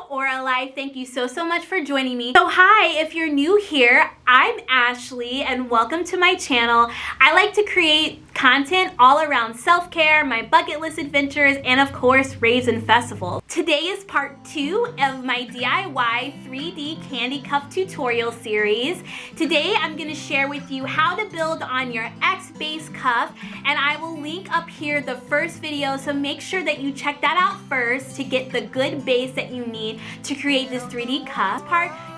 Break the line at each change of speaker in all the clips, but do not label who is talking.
or alive, thank you so much for joining me. So hi, if you're new here, I'm Ashleigh and welcome to my channel. I like to create content all around self-care, my bucket list adventures, and of course, raves and festivals. Today is part 2 of my DIY 3D candy cuff tutorial series. Today, I'm gonna share with you how to build on your X base cuff, and I will link up here the first video, so make sure that you check that out first to get the good base that you need to create this 3D cuff.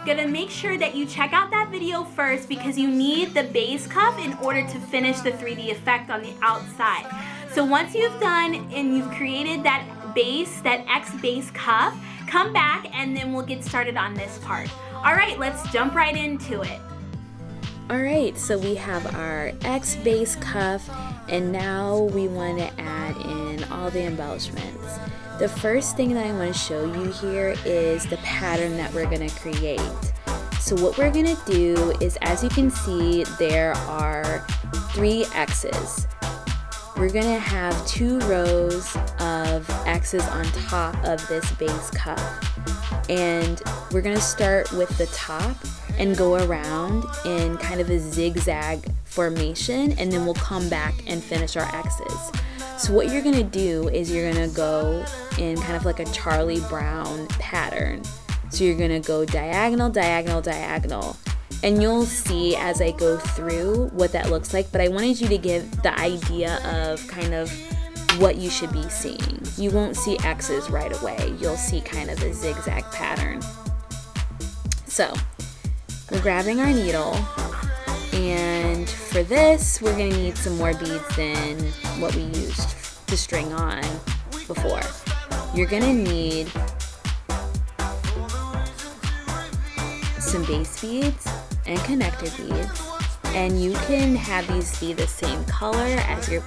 Gonna make sure that you check out that video first because you need the base cuff in order to finish the 3D effect on the outside. So once you've done and you've created that base, that X base cuff, come back and then we'll get started on this part. All right, let's jump right into it.
All right, so we have our X base cuff and now we want to add in all the embellishments. The first thing that I want to show you here is the pattern that we're going to create. So what we're going to do is, as you can see, there are 3 X's. We're going to have 2 rows of X's on top of this base cuff. And we're going to start with the top and go around in kind of a zigzag formation, and then we'll come back and finish our X's. So what you're gonna do is you're gonna go in kind of like a Charlie Brown pattern. So you're gonna go diagonal, diagonal, diagonal. And you'll see as I go through what that looks like, but I wanted you to give the idea of kind of what you should be seeing. You won't see X's right away. You'll see kind of a zigzag pattern. So we're grabbing our needle, and for this we're going to need some more beads than what we used to string on before. You're going to need some base beads and connector beads, and you can have these be the same color as your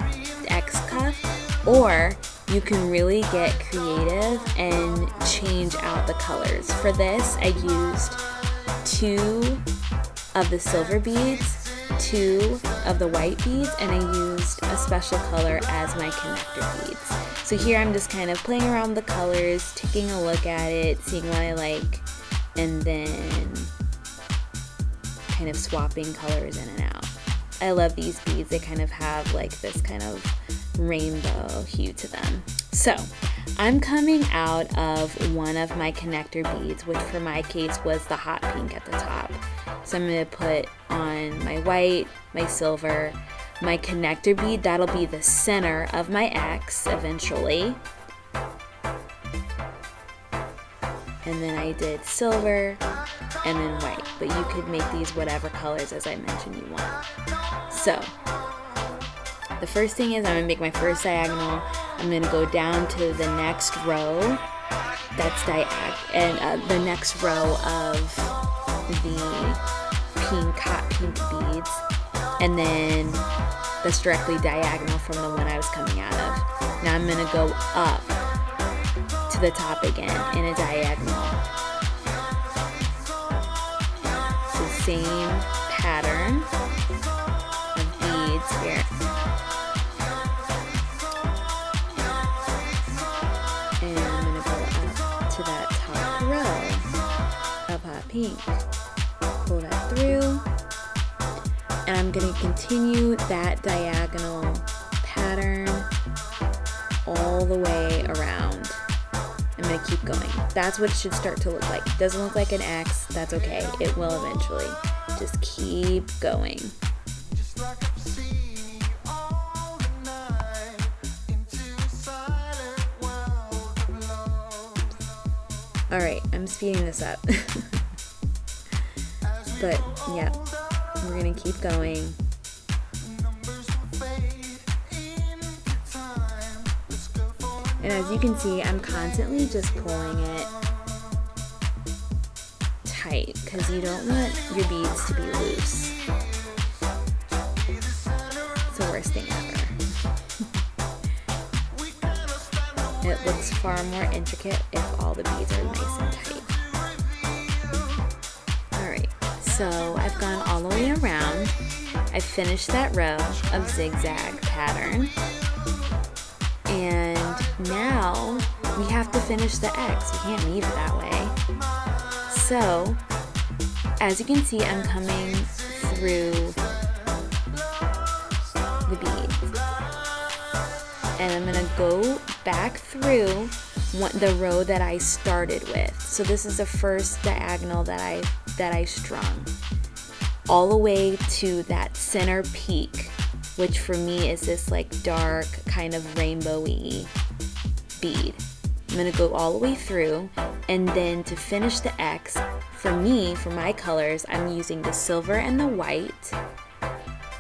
X cuff, or you can really get creative and change out the colors. For this I used 2 of the silver beads, 2 of the white beads, and I used a special color as my connector beads. So here I'm just kind of playing around with the colors, taking a look at it, seeing what I like, and then kind of swapping colors in and out. I love these beads. They kind of have like this kind of rainbow hue to them. So I'm coming out of one of my connector beads, which for my case was the hot pink at the top. So I'm going to put on my white, my silver, my connector bead. That'll be the center of my X eventually. And then I did silver and then white, but you could make these whatever colors as I mentioned you want. So the first thing is I'm going to make my first diagonal. I'm going to go down to the next row. That's and the next row of the pink, hot pink beads. And then that's directly diagonal from the one I was coming out of. Now I'm going to go up to the top again in a diagonal. So same pattern of beads here. And I'm going to go up to that top row of hot pink. Pull that through. And I'm going to continue that diagonal pattern all the way around. I'm going to keep going. That's what it should start to look like. It doesn't look like an X. That's okay. It will eventually. Just keep going. Alright, I'm speeding this up. But, yeah, we're going to keep going. And as you can see, I'm constantly just pulling it tight because you don't want your beads to be loose. It's the worst thing ever. It looks far more intricate if all the beads are nice and tight. Alright, so I've gone all the way around. I've finished that row of zigzag pattern. And now we have to finish the X. We can't leave it that way. So, as you can see, I'm coming through the beads. And I'm gonna go back through the row that I started with. So this is the first diagonal that I strung, all the way to that center peak, which for me is this like dark kind of rainbowy bead. I'm gonna go all the way through, and then to finish the X, for me, for my colors, I'm using the silver and the white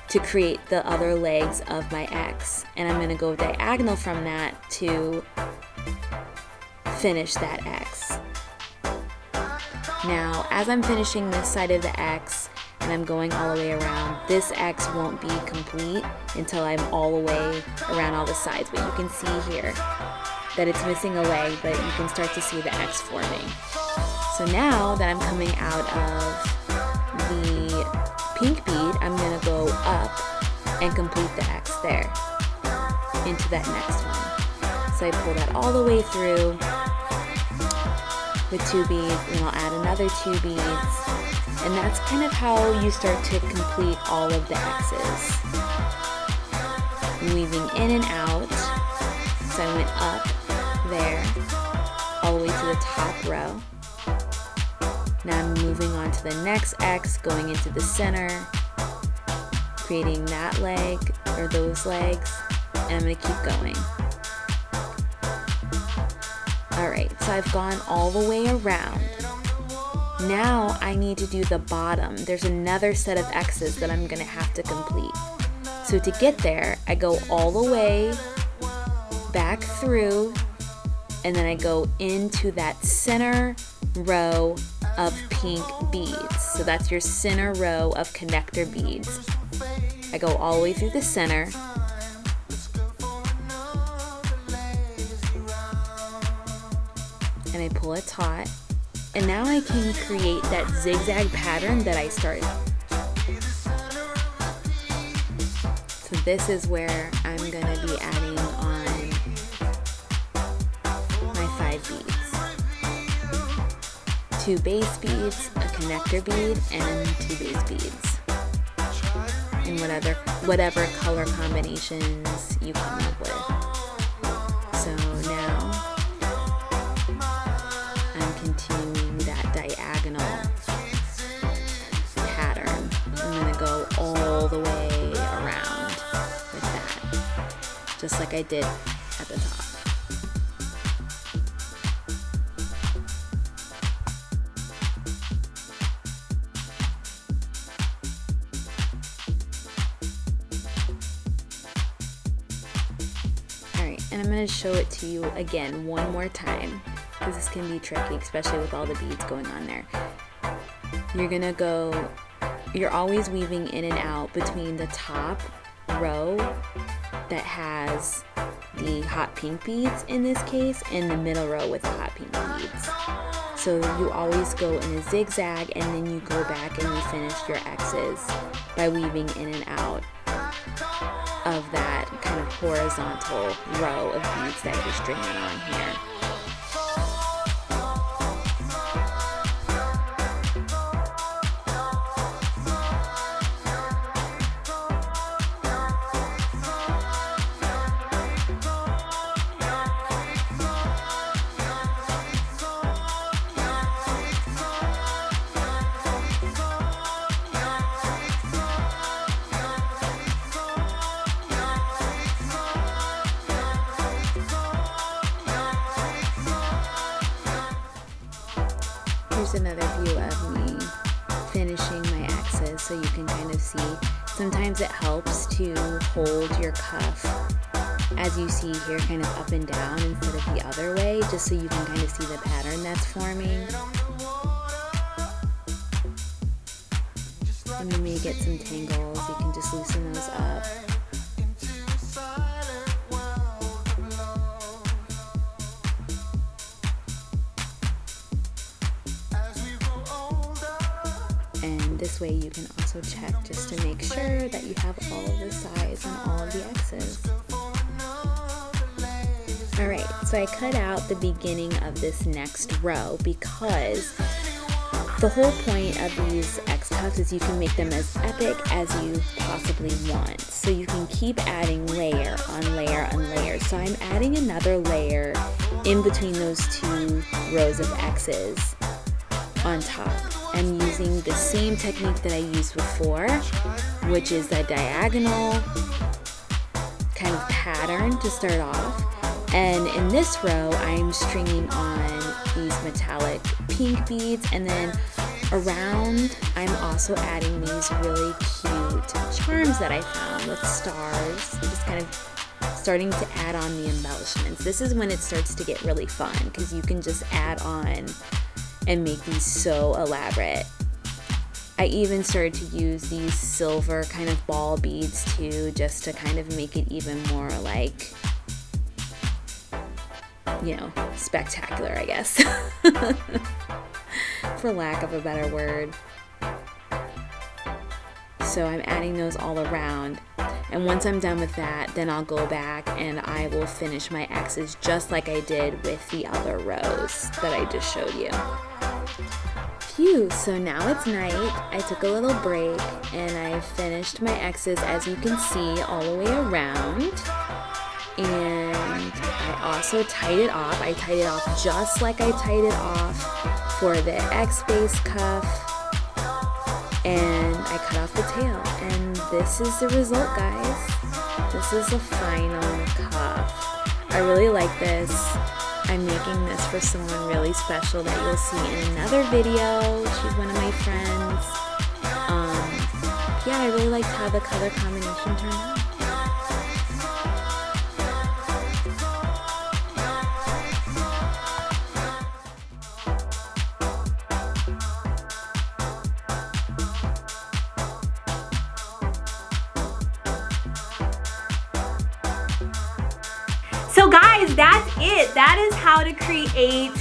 to create the other legs of my X. And I'm gonna go diagonal from that to finish that X. Now, as I'm finishing this side of the X, and I'm going all the way around, this X won't be complete until I'm all the way around all the sides. But you can see here that it's missing a leg, but you can start to see the X forming. So now that I'm coming out of the pink bead, I'm gonna go up and complete the X there into that next one. So I pull that all the way through with 2 beads, and I'll add another 2 beads, and that's kind of how you start to complete all of the X's. Weaving in and out. So I went up there all the way to the top row. Now I'm moving on to the next X, going into the center, creating that leg or those legs, and I'm going to keep going. Alright, so I've gone all the way around. Now I need to do the bottom. There's another set of X's that I'm going to have to complete. So to get there, I go all the way back through, and then I go into that center row of pink beads. So that's your center row of connector beads. I go all the way through the center, and I pull a taut, and now I can create that zigzag pattern that I started. So this is where I'm gonna be adding on my 5 beads. 2 base beads, a connector bead, and 2 base beads. And whatever color combinations you come up with. So now I'm continuing that diagonal pattern. I'm gonna go all the way around with that, just like I did at the top. And I'm going to show it to you again one more time, because this can be tricky, especially with all the beads going on there. You're always weaving in and out between the top row that has the hot pink beads in this case, and the middle row with the hot pink beads. So you always go in a zigzag, and then you go back and you finish your X's by weaving in and out of that kind of horizontal row of beads that you're stringing on here. Here's another view of me finishing my X's, so you can kind of see. Sometimes it helps to hold your cuff, as you see here, kind of up and down instead of the other way, just so you can kind of see the pattern that's forming. And you may get some tangles, you can just loosen those up. And this way you can also check just to make sure that you have all of the sides and all of the X's. Alright, So I cut out the beginning of this next row because the whole point of these X cuffs is you can make them as epic as you possibly want. So you can keep adding layer on layer on layer. So I'm adding another layer in between those two rows of X's on top. I'm using the same technique that I used before, which is a diagonal kind of pattern to start off. And in this row, I'm stringing on these metallic pink beads, and then around, I'm also adding these really cute charms that I found with stars, just kind of starting to add on the embellishments. This is when it starts to get really fun because you can just add on and make these so elaborate. I even started to use these silver kind of ball beads too, just to kind of make it even more like, you know, spectacular, I guess, for lack of a better word. So I'm adding those all around, and once I'm done with that, then I'll go back and I will finish my X's just like I did with the other rows that I just showed you. Phew, so now it's night. I took a little break and I finished my X's, as you can see, all the way around. And I also tied it off. I tied it off just like I tied it off for the X base cuff, and I cut off the tail, and this is the result, guys. This is the final cuff. I really like this. I'm making this for someone really special that you'll see in another video. She's one of my friends. Yeah, I really liked how the color combination turned out.
So guys, that's it. That is how to create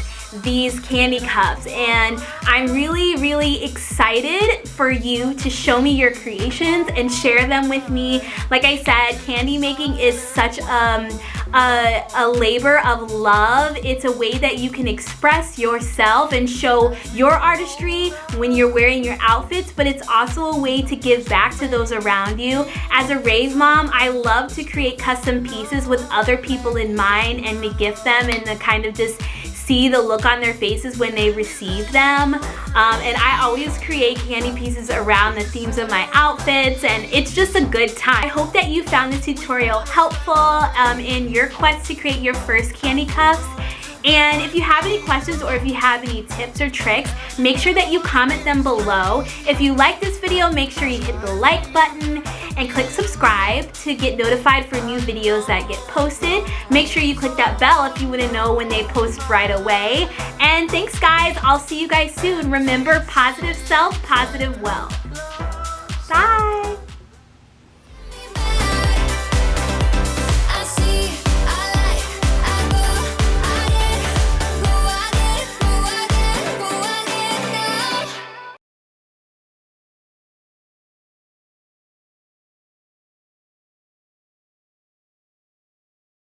these candy cups, and I'm really excited for you to show me your creations and share them with me. Like I said, candy making is such a labor of love. It's a way that you can express yourself and show your artistry when you're wearing your outfits, but it's also a way to give back to those around you. As a rave mom, I love to create custom pieces with other people in mind and to gift them and to kind of just see the look on their faces when they receive them. And I always create candy pieces around the themes of my outfits, and it's just a good time. I hope that you found this tutorial helpful in your quest to create your first candy cuffs. And if you have any questions or if you have any tips or tricks, make sure that you comment them below. If you like this video, make sure you hit the like button and click subscribe to get notified for new videos that get posted. Make sure you click that bell if you want to know when they post right away. And thanks guys, I'll see you guys soon. Remember, positive self, positive wealth. Bye.